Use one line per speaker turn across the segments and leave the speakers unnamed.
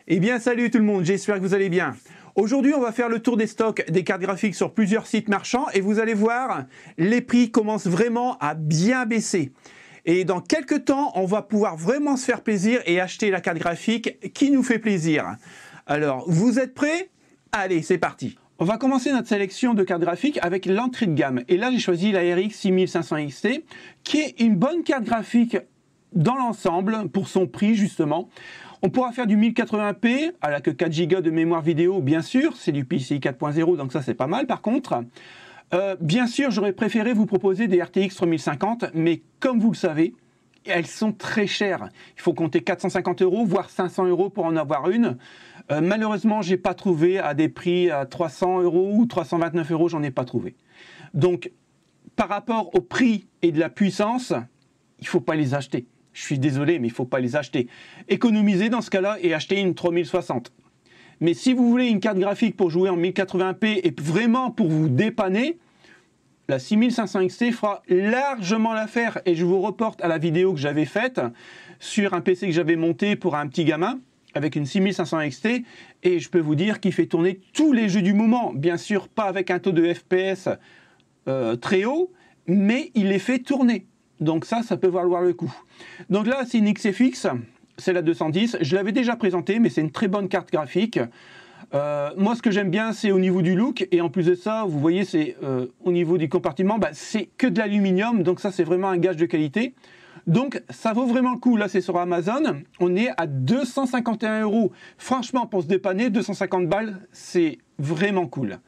Eh bien salut tout le monde, j'espère que vous allez bien. Aujourd'hui on va faire le tour des stocks des cartes graphiques sur plusieurs sites marchands et vous allez voir, les prix commencent vraiment à bien baisser. Et dans quelques temps, on va pouvoir vraiment se faire plaisir et acheter la carte graphique qui nous fait plaisir. Alors, vous êtes prêts? Allez, c'est parti. On va commencer notre sélection de cartes graphiques avec l'entrée de gamme. Et là, j'ai choisi la RX 6500 XT, qui est une bonne carte graphique dans l'ensemble, pour son prix justement. On pourra faire du 1080p, elle n'a que 4 Go de mémoire vidéo, bien sûr, c'est du PCI 4.0, donc ça c'est pas mal par contre. Bien sûr, j'aurais préféré vous proposer des RTX 3050, mais comme vous le savez, elles sont très chères. Il faut compter 450 €, voire 500 € pour en avoir une. Malheureusement, j'ai pas trouvé à des prix à 300 € ou 329 €, j'en ai pas trouvé. Donc, par rapport au prix et de la puissance, il faut pas les acheter. Je suis désolé, mais il ne faut pas les acheter. Économisez dans ce cas-là et achetez une 3060. Mais si vous voulez une carte graphique pour jouer en 1080p et vraiment pour vous dépanner, la 6500 XT fera largement l'affaire. Et je vous reporte à la vidéo que j'avais faite sur un PC que j'avais monté pour un petit gamin avec une 6500 XT. Et je peux vous dire qu'il fait tourner tous les jeux du moment. Bien sûr, pas avec un taux de FPS très haut, mais il les fait tourner. Donc ça peut valoir le coup. Donc là, c'est une XFX, c'est la 210. Je l'avais déjà présentée, mais c'est une très bonne carte graphique. Moi, ce que j'aime bien, c'est au niveau du look. Et en plus de ça, vous voyez, c'est au niveau du compartiment, c'est que de l'aluminium. Donc ça, c'est vraiment un gage de qualité. Donc ça vaut vraiment le coup. Là, c'est sur Amazon. On est à 251 €. Franchement, pour se dépanner, 250 balles, c'est vraiment cool.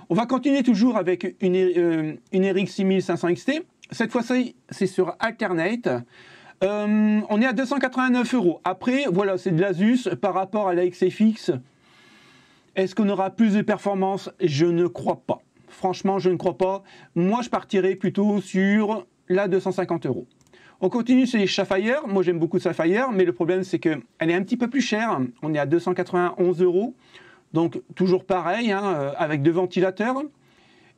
On va continuer toujours avec une RX 6500 XT. Cette fois-ci, c'est sur Alternate. On est à 289 €. Après, voilà, c'est de l'Asus par rapport à la XFX. Est-ce qu'on aura plus de performance? Je ne crois pas. Franchement, je ne crois pas. Moi, je partirais plutôt sur la 250 €. On continue sur les Sapphire. Moi, j'aime beaucoup Sapphire, mais le problème, c'est qu'elle est un petit peu plus chère. On est à 291 €. Donc, toujours pareil, avec deux ventilateurs.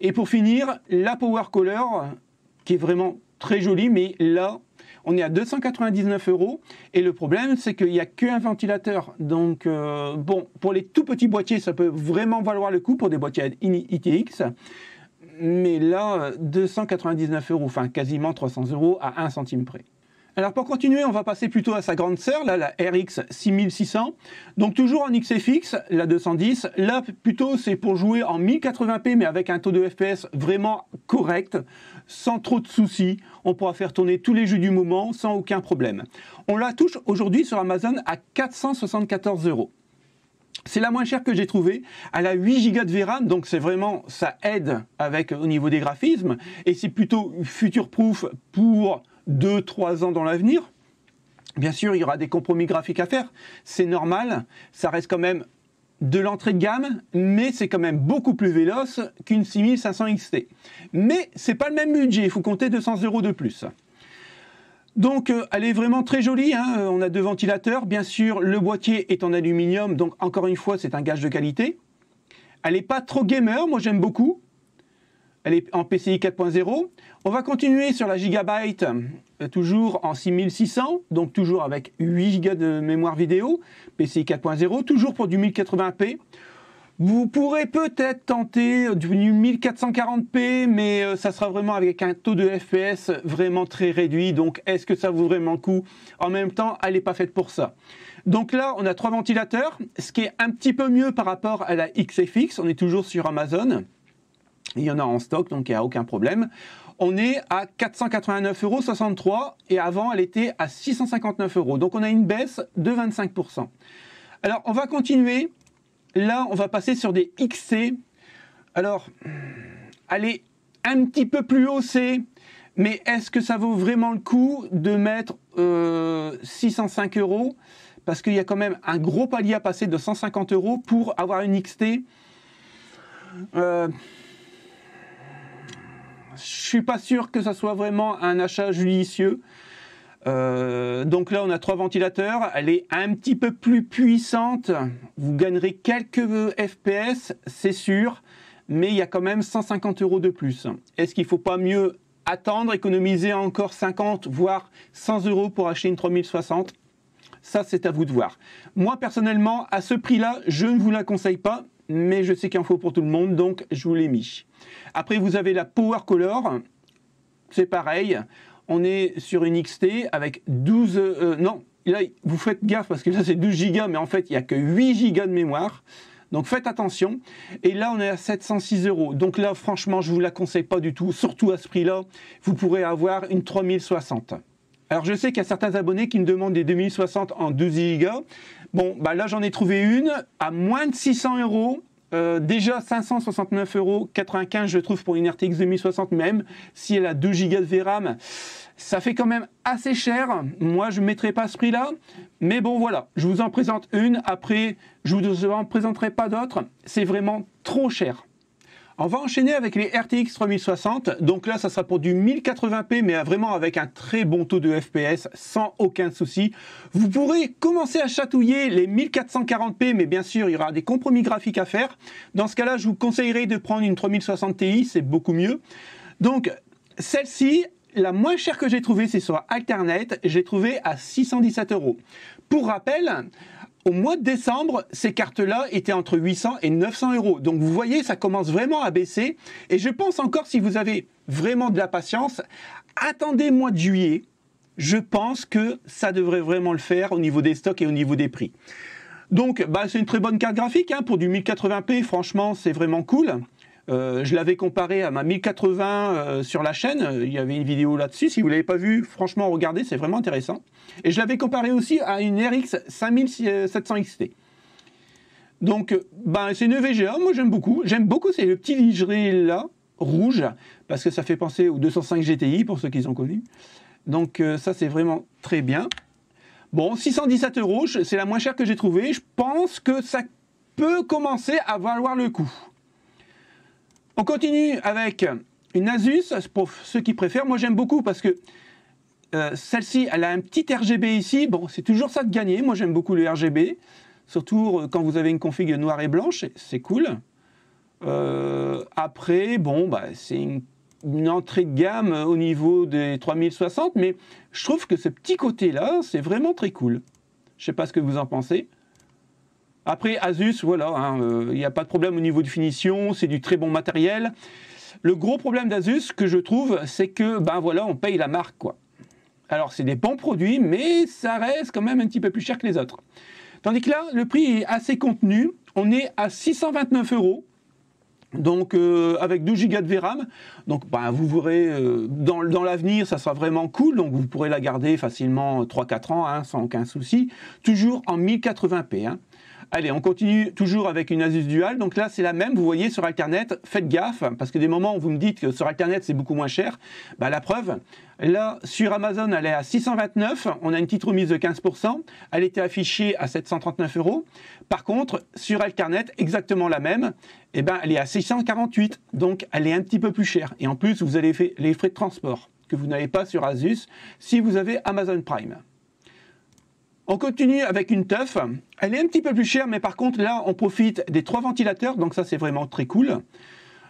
Et pour finir, la Power Color, qui est vraiment très jolie, mais là, on est à 299 €. Et le problème, c'est qu'il n'y a qu'un ventilateur. Donc, bon, pour les tout petits boîtiers, ça peut vraiment valoir le coup pour des boîtiers ITX. Mais là, 299 €, enfin quasiment 300 € à 1 centime près. Alors pour continuer, on va passer plutôt à sa grande sœur, là, la RX 6600. Donc toujours en XFX, la 210. Là, plutôt, c'est pour jouer en 1080p, mais avec un taux de FPS vraiment correct, sans trop de soucis. On pourra faire tourner tous les jeux du moment sans aucun problème. On la touche aujourd'hui sur Amazon à 474 €. C'est la moins chère que j'ai trouvée. Elle a 8 Go de VRAM, donc c'est vraiment, ça aide avec au niveau des graphismes. Et c'est plutôt future-proof pour 2-3 ans dans l'avenir. Bien sûr, il y aura des compromis graphiques à faire. C'est normal. Ça reste quand même de l'entrée de gamme, mais c'est quand même beaucoup plus véloce qu'une 6500 XT. Mais c'est pas le même budget. Il faut compter 200 € de plus. Donc, elle est vraiment très jolie. On a deux ventilateurs. Bien sûr, le boîtier est en aluminium. Donc, encore une fois, c'est un gage de qualité. Elle n'est pas trop gamer. Moi, j'aime beaucoup. Elle est en PCI 4.0. On va continuer sur la Gigabyte, toujours en 6600, donc toujours avec 8 Go de mémoire vidéo, PCI 4.0, toujours pour du 1080p. Vous pourrez peut-être tenter du 1440p, mais ça sera vraiment avec un taux de FPS vraiment très réduit. Donc, est-ce que ça vaut vraiment le coup? En même temps, elle n'est pas faite pour ça. Donc là, on a 3 ventilateurs, ce qui est un petit peu mieux par rapport à la XFX. On est toujours sur Amazon. Il y en a en stock, donc il n'y a aucun problème. On est à 489,63 € et avant, elle était à 659 €. Donc, on a une baisse de 25%. Alors, on va continuer. Là, on va passer sur des XC. Alors, elle est un petit peu plus haussée, mais est-ce que ça vaut vraiment le coup de mettre 605 €? Parce qu'il y a quand même un gros palier à passer de 150 € pour avoir une XT. Je suis pas sûr que ça soit vraiment un achat judicieux. Donc là, on a 3 ventilateurs. Elle est un petit peu plus puissante. Vous gagnerez quelques FPS, c'est sûr. Mais il y a quand même 150 € de plus. Est-ce qu'il ne faut pas mieux attendre, économiser encore 50, voire 100 € pour acheter une 3060? Ça, c'est à vous de voir. Moi, personnellement, à ce prix-là, je ne vous la conseille pas, mais je sais qu'il en faut pour tout le monde, donc je vous l'ai mis. Après, vous avez la Power Color. C'est pareil. On est sur une XT avec 12... non, là, vous faites gaffe parce que là, c'est 12 Go, mais en fait, il n'y a que 8 Go de mémoire. Donc faites attention. Et là, on est à 706 €. Donc là, franchement, je ne vous la conseille pas du tout. Surtout à ce prix-là, vous pourrez avoir une 3060. Alors, je sais qu'il y a certains abonnés qui me demandent des 2060 en 12 Go. Bon, bah là, j'en ai trouvé une à moins de 600 €. Déjà 569,95 €, je trouve, pour une RTX 2060, même si elle a 2 Go de VRAM. Ça fait quand même assez cher. Moi, je ne mettrai pas ce prix-là. Mais bon, voilà, je vous en présente une. Après, je ne vous en présenterai pas d'autres. C'est vraiment trop cher. On va enchaîner avec les RTX 3060. Donc là, ça sera pour du 1080p, mais vraiment avec un très bon taux de FPS, sans aucun souci. Vous pourrez commencer à chatouiller les 1440p, mais bien sûr, il y aura des compromis graphiques à faire. Dans ce cas-là, je vous conseillerais de prendre une 3060 Ti, c'est beaucoup mieux. Donc, celle-ci, la moins chère que j'ai trouvée, c'est sur Alternet. J'ai trouvé à 617 €. Pour rappel, au mois de décembre, ces cartes-là étaient entre 800 et 900 €. Donc vous voyez, ça commence vraiment à baisser. Et je pense encore, si vous avez vraiment de la patience, attendez mois de juillet. Je pense que ça devrait vraiment le faire au niveau des stocks et au niveau des prix. Donc, bah, c'est une très bonne carte graphique hein, pour du 1080p. Franchement, c'est vraiment cool. Je l'avais comparé à ma 1080 sur la chaîne, il y avait une vidéo là-dessus, si vous ne l'avez pas vu, franchement regardez, c'est vraiment intéressant. Et je l'avais comparé aussi à une RX 5700 XT. Donc ben, c'est une VGA, moi j'aime beaucoup, c'est le petit liseré là, rouge, parce que ça fait penser au 205 GTI pour ceux qui ont connu. Donc ça c'est vraiment très bien. Bon, 617 €, c'est la moins chère que j'ai trouvée, je pense que ça peut commencer à valoir le coup. On continue avec une Asus, pour ceux qui préfèrent. Moi, j'aime beaucoup parce que celle-ci, elle a un petit RGB ici. Bon, c'est toujours ça de gagner. Moi, j'aime beaucoup le RGB. Surtout quand vous avez une config noire et blanche, c'est cool. Après, bon, bah, c'est une entrée de gamme au niveau des 3060, mais je trouve que ce petit côté-là, c'est vraiment très cool. Je ne sais pas ce que vous en pensez. Après, Asus, voilà, il n'y a pas de problème au niveau de finition, c'est du très bon matériel. Le gros problème d'Asus, que je trouve, c'est que, ben voilà, on paye la marque, quoi. Alors, c'est des bons produits, mais ça reste quand même un petit peu plus cher que les autres. Tandis que là, le prix est assez contenu. On est à 629 €. Donc, avec 12 Go de VRAM. Donc, ben, vous verrez, dans l'avenir, ça sera vraiment cool. Donc, vous pourrez la garder facilement 3-4 ans, hein, sans aucun souci. Toujours en 1080p, hein. Allez, on continue toujours avec une Asus Dual. Donc là, c'est la même. Vous voyez, sur Alternet, faites gaffe, parce que des moments où vous me dites que sur Alternet, c'est beaucoup moins cher. Bah, la preuve, là, sur Amazon, elle est à 629. On a une petite remise de 15%. Elle était affichée à 739 €. Par contre, sur Alternet, exactement la même. Eh ben, elle est à 648. Donc, elle est un petit peu plus chère. Et en plus, vous avez les frais de transport que vous n'avez pas sur Asus si vous avez Amazon Prime. On continue avec une TUF. Elle est un petit peu plus chère, mais par contre, là, on profite des 3 ventilateurs. Donc ça, c'est vraiment très cool.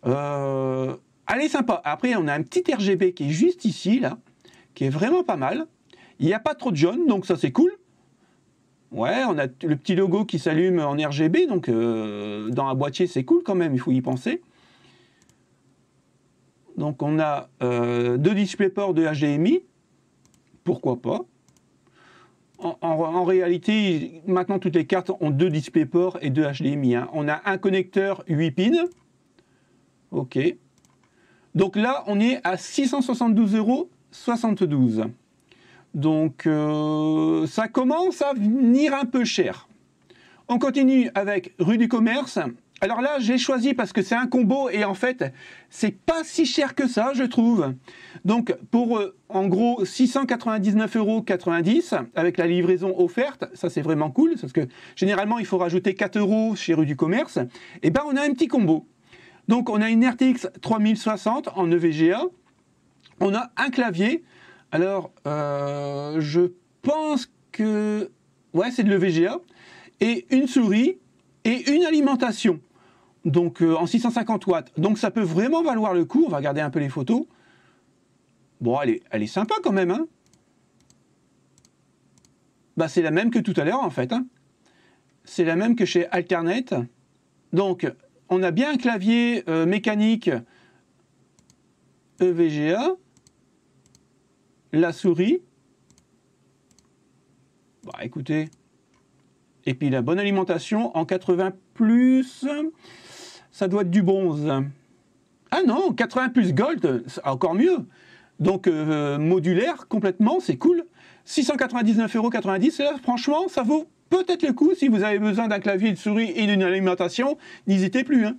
Elle est sympa. Après, on a un petit RGB qui est juste ici, là, qui est vraiment pas mal. Il n'y a pas trop de jaune, donc ça, c'est cool. Ouais, on a le petit logo qui s'allume en RGB. Donc, dans un boîtier, c'est cool quand même. Il faut y penser. Donc, on a 2 DisplayPort de HDMI. Pourquoi pas? En réalité, maintenant, toutes les cartes ont 2 DisplayPort et 2 HDMI. Hein. On a un connecteur 8 pins. OK. Donc là, on est à 672,72 €. Donc, ça commence à venir un peu cher. On continue avec rue du Commerce. Alors là, j'ai choisi parce que c'est un combo et en fait, c'est pas si cher que ça, je trouve. Donc, pour en gros 699,90 € avec la livraison offerte, ça c'est vraiment cool parce que généralement, il faut rajouter 4 € chez rue du Commerce. Et ben, on a un petit combo. Donc, on a une RTX 3060 en EVGA. On a un clavier. Alors, je pense que... Ouais, c'est de l'EVGA. Et une souris et une alimentation. Donc, en 650 watts. Donc, ça peut vraiment valoir le coup. On va regarder un peu les photos. Bon, elle est sympa quand même, hein. bah, c'est la même que tout à l'heure en fait, hein. C'est la même que chez Alternate. Donc, on a bien un clavier mécanique EVGA, la souris, bah écoutez, et puis la bonne alimentation en 80+, ça doit être du bronze. Ah non, 80+ gold, encore mieux. Donc modulaire complètement, c'est cool. 699,90 €, et là franchement, ça vaut peut-être le coup si vous avez besoin d'un clavier, de souris et d'une alimentation, n'hésitez plus, hein.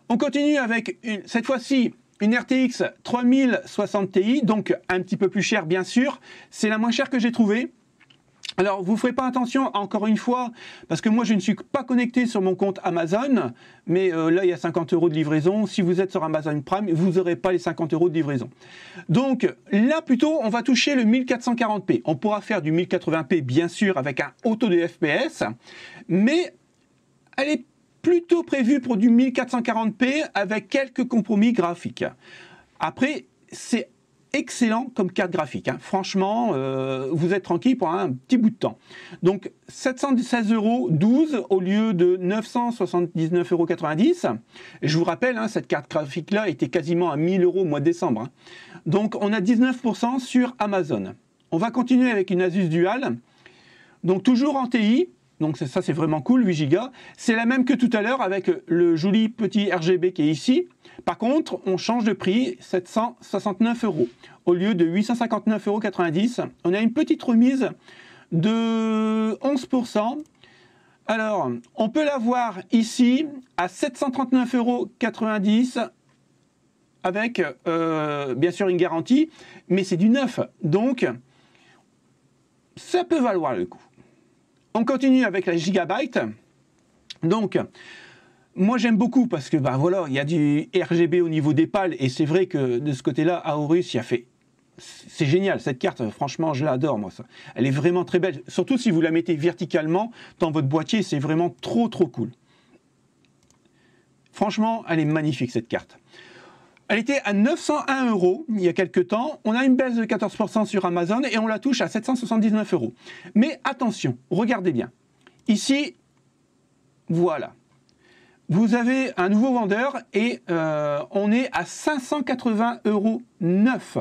On continue avec, cette fois-ci, une RTX 3060 Ti, donc un petit peu plus cher bien sûr. C'est la moins chère que j'ai trouvée. Alors, vous ne ferez pas attention, encore une fois, parce que moi, je ne suis pas connecté sur mon compte Amazon, mais là, il y a 50 € de livraison. Si vous êtes sur Amazon Prime, vous n'aurez pas les 50 € de livraison. Donc, là, plutôt, on va toucher le 1440p. On pourra faire du 1080p, bien sûr, avec un auto de FPS, mais elle est plutôt prévue pour du 1440p avec quelques compromis graphiques. Après, c'est excellent comme carte graphique, hein. Franchement, vous êtes tranquille pour un petit bout de temps. Donc 716,12 € au lieu de 979,90 €. Je vous rappelle, hein, cette carte graphique-là était quasiment à 1000 € au mois de décembre, hein. Donc on a 19% sur Amazon. On va continuer avec une Asus Dual. Donc toujours en TI. Donc ça c'est vraiment cool, 8 Go. C'est la même que tout à l'heure avec le joli petit RGB qui est ici. Par contre, on change de prix, 769 € au lieu de 859,90 €. On a une petite remise de 11%. Alors, on peut l'avoir ici à 739,90 € avec bien sûr une garantie, mais c'est du neuf. Donc, ça peut valoir le coup. On continue avec la Gigabyte. Donc, moi j'aime beaucoup parce que bah voilà, il y a du RGB au niveau des pales et c'est vrai que de ce côté-là, Aorus, il a fait. C'est génial cette carte, franchement, je l'adore moi ça. Elle est vraiment très belle, surtout si vous la mettez verticalement dans votre boîtier, c'est vraiment trop cool. Franchement, elle est magnifique cette carte. Elle était à 901 € il y a quelques temps. On a une baisse de 14% sur Amazon et on la touche à 779 €. Mais attention, regardez bien. Ici, voilà. Vous avez un nouveau vendeur et on est à 580 € neuf.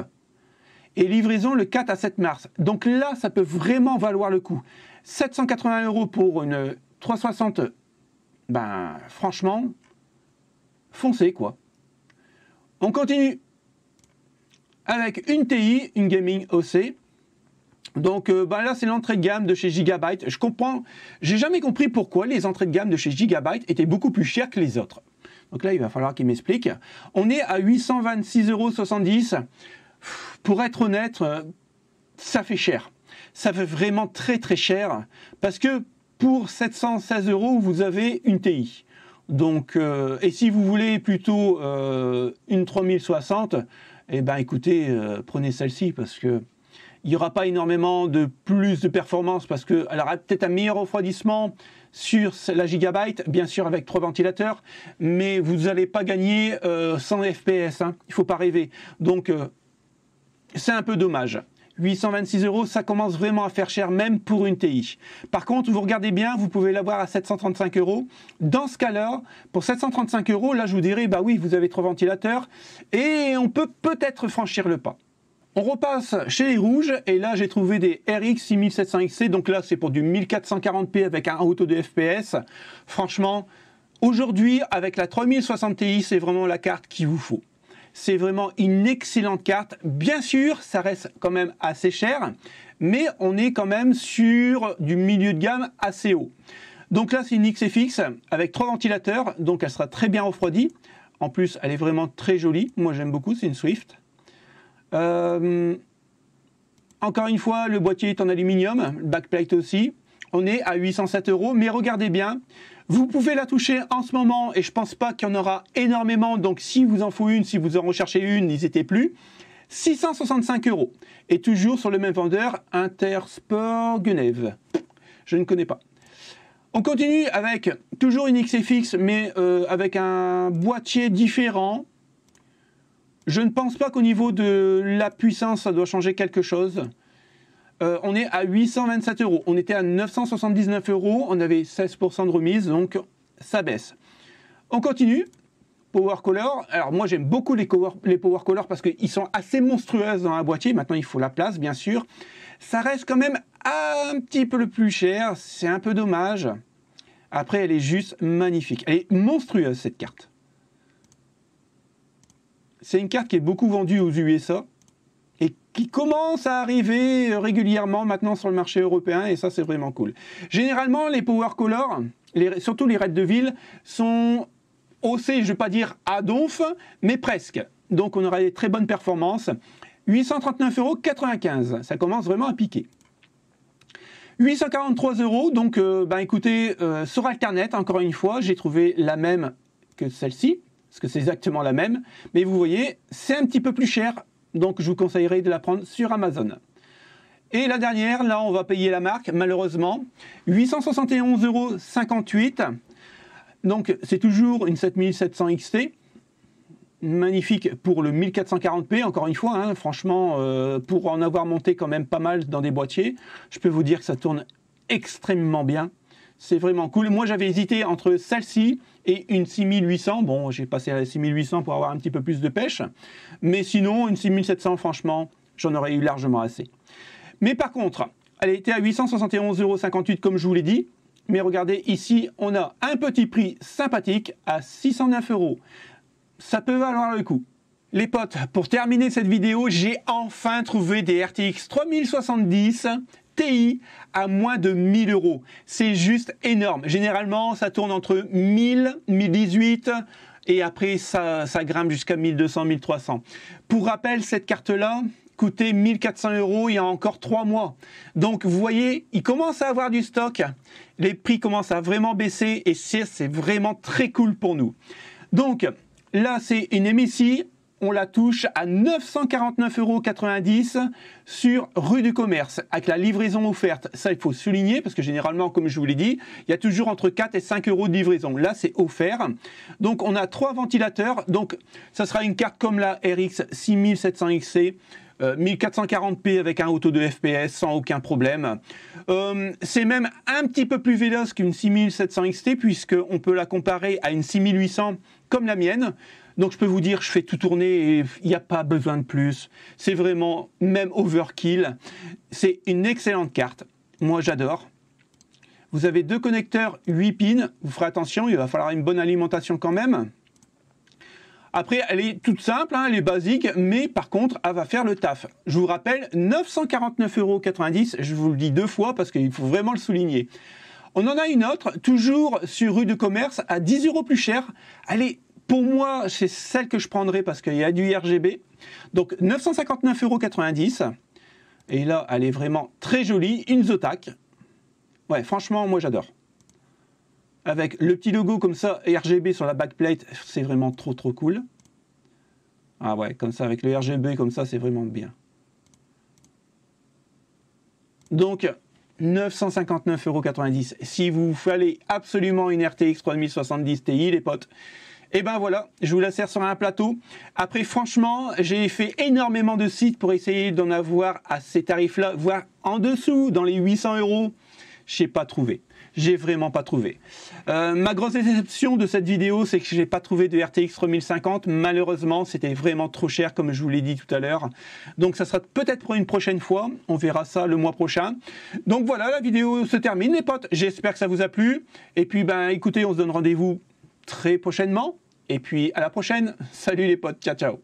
Et livraison le 4 à 7 mars. Donc là, ça peut vraiment valoir le coup. 780 € pour une 360, ben franchement, foncez quoi. On continue avec une TI, une Gaming OC. Donc ben là, c'est l'entrée de gamme de chez Gigabyte. Je comprends, j'ai jamais compris pourquoi les entrées de gamme de chez Gigabyte étaient beaucoup plus chères que les autres. Donc là, il va falloir qu'il m'explique. On est à 826,70 €. Pour être honnête, ça fait cher. Ça fait vraiment très cher. Parce que pour 716 €, vous avez une TI. Donc, et si vous voulez plutôt une 3060, eh ben écoutez, prenez celle-ci parce que il n'y aura pas énormément de plus de performance parce qu'elle aura peut-être un meilleur refroidissement sur la Gigabyte, bien sûr avec 3 ventilateurs, mais vous n'allez pas gagner 100 FPS, hein, il ne faut pas rêver. Donc, c'est un peu dommage. 826 €, ça commence vraiment à faire cher même pour une TI. Par contre, vous regardez bien, vous pouvez l'avoir à 735 €. Dans ce cas-là, pour 735 €, là je vous dirais, bah oui, vous avez 3 ventilateurs et on peut peut-être franchir le pas. On repasse chez les rouges et là j'ai trouvé des RX 6700 XC, donc là c'est pour du 1440p avec un auto de FPS. Franchement, aujourd'hui avec la 3060 Ti, c'est vraiment la carte qu'il vous faut. C'est vraiment une excellente carte. Bien sûr, ça reste quand même assez cher, mais on est quand même sur du milieu de gamme assez haut. Donc là, c'est une XFX avec 3 ventilateurs, donc elle sera très bien refroidie. En plus, elle est vraiment très jolie. Moi, j'aime beaucoup, c'est une Swift. Encore une fois, le boîtier est en aluminium, le backplate aussi. On est à 807 €, mais regardez bien, vous pouvez la toucher en ce moment, et je pense pas qu'il y en aura énormément, donc si vous en faut une, si vous en recherchez une, n'hésitez plus. 665 €, et toujours sur le même vendeur, Intersport Genève. Je ne connais pas. On continue avec toujours une XFX, mais avec un boîtier différent. Je ne pense pas qu'au niveau de la puissance, ça doit changer quelque chose. on est à 827 €. On était à 979 €, on avait 16% de remise, donc ça baisse. On continue. Power Color. Alors moi j'aime beaucoup les Power Color parce qu'ils sont assez monstrueuses dans un boîtier. Maintenant il faut la place bien sûr. Ça reste quand même un petit peu le plus cher. C'est un peu dommage. Après elle est juste magnifique. Elle est monstrueuse cette carte. C'est une carte qui est beaucoup vendue aux USA et qui commence à arriver régulièrement maintenant sur le marché européen et ça c'est vraiment cool. Généralement les Power Color, surtout les raids de ville, sont haussé, je ne vais pas dire à donf, mais presque. Donc on aura des très bonnes performances. 839,95 €, ça commence vraiment à piquer. 843 €, donc écoutez, sur Alternet, encore une fois, j'ai trouvé la même que celle-ci, parce que c'est exactement la même, mais vous voyez, c'est un petit peu plus cher, donc je vous conseillerais de la prendre sur Amazon. Et la dernière, là on va payer la marque, malheureusement, 871,58 €. Donc c'est toujours une 7700 XT, magnifique pour le 1440p, encore une fois, hein, franchement, pour en avoir monté quand même pas mal dans des boîtiers, je peux vous dire que ça tourne extrêmement bien, c'est vraiment cool. Moi j'avais hésité entre celle-ci et une 6800, bon j'ai passé à la 6800 pour avoir un petit peu plus de pêche, mais sinon une 6700 franchement, j'en aurais eu largement assez. Mais par contre, elle était à 871,58 € comme je vous l'ai dit. Mais regardez, ici, on a un petit prix sympathique à 609 €. Ça peut valoir le coup. Les potes, pour terminer cette vidéo, j'ai enfin trouvé des RTX 3070 Ti à moins de 1000 €. C'est juste énorme. Généralement, ça tourne entre 1000, 1018 et après, ça grimpe jusqu'à 1200, 1300. Pour rappel, cette carte-là coûtait 1400 € il y a encore 3 mois. Donc vous voyez, il commence à avoir du stock, les prix commencent à vraiment baisser et c'est vraiment très cool pour nous. Donc là c'est une MSI, on la touche à 949,90 € sur rue du Commerce avec la livraison offerte. Ça il faut souligner parce que généralement comme je vous l'ai dit, il y a toujours entre 4 et 5 € de livraison. Là c'est offert. Donc on a 3 ventilateurs, donc ça sera une carte comme la RX 6700 XC. 1440p avec un auto de FPS sans aucun problème. C'est même un petit peu plus véloce qu'une 6700 XT puisqu'on peut la comparer à une 6800 comme la mienne. Donc je peux vous dire, je fais tout tourner et il n'y a pas besoin de plus. C'est vraiment même overkill. C'est une excellente carte. Moi j'adore. Vous avez 2 connecteurs 8 pins. Vous ferez attention, il va falloir une bonne alimentation quand même. Après, elle est toute simple, hein, elle est basique, mais par contre, elle va faire le taf. Je vous rappelle, 949,90 €, je vous le dis 2 fois parce qu'il faut vraiment le souligner. On en a une autre, toujours sur rue du Commerce, à 10 € plus cher. Elle est, pour moi, c'est celle que je prendrai parce qu'il y a du RGB. Donc 959,90 €. Et là, elle est vraiment très jolie, une Zotac. Ouais, franchement, moi j'adore. Avec le petit logo comme ça, RGB sur la backplate, c'est vraiment trop cool. Ah ouais, comme ça, avec le RGB comme ça, c'est vraiment bien. Donc, 959,90 €. Si vous fallait absolument une RTX 3070 Ti, les potes, et ben voilà, je vous la sers sur un plateau. Après, franchement, j'ai fait énormément de sites pour essayer d'en avoir à ces tarifs-là, voire en dessous, dans les 800 €. Je n'ai pas trouvé. J'ai vraiment pas trouvé. Ma grosse déception de cette vidéo, c'est que j'ai pas trouvé de RTX 3050. Malheureusement, c'était vraiment trop cher, comme je vous l'ai dit tout à l'heure. Donc, ça sera peut-être pour une prochaine fois. On verra ça le mois prochain. Donc voilà, la vidéo se termine, les potes. J'espère que ça vous a plu. Et puis, écoutez, on se donne rendez-vous très prochainement. Et puis, à la prochaine. Salut les potes. Ciao, ciao.